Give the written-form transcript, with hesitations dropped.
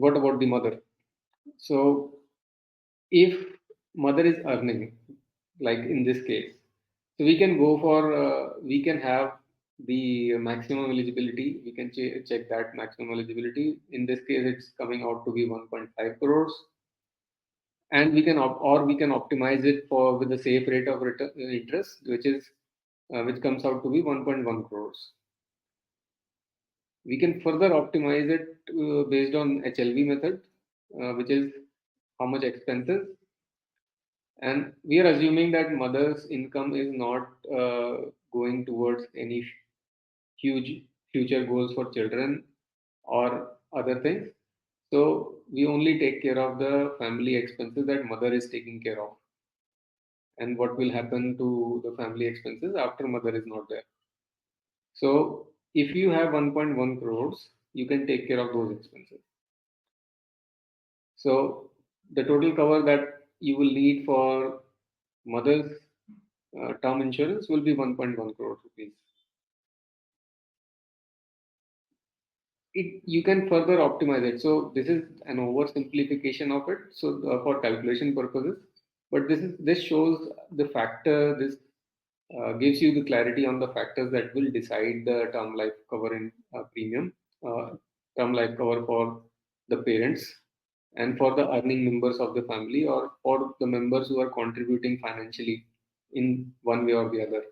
What about the mother? So if mother is earning, like in this case, so we can go for we can have the maximum eligibility. We can check that maximum eligibility. In this case, it's coming out to be 1.5 crores, and we can or we can optimize it for with the safe rate of interest, which comes out to be 1.1 crores. We can further optimize it based on HLV method, which is how much expenses. And we are assuming that mother's income is not going towards any huge future goals for children or other things. So we only take care of the family expenses that mother is taking care of, and what will happen to the family expenses after mother is not there. So if you have 1.1 crores, you can take care of those expenses. So the total cover that you will need for mother's term insurance will be 1.1 crore rupees. You can further optimize it. So this is an oversimplification of it. So for calculation purposes, but this shows the factor. This gives you the clarity on the factors that will decide the term life cover in premium, uh, term life cover for the parents and for the earning members of the family, or for the members who are contributing financially in one way or the other.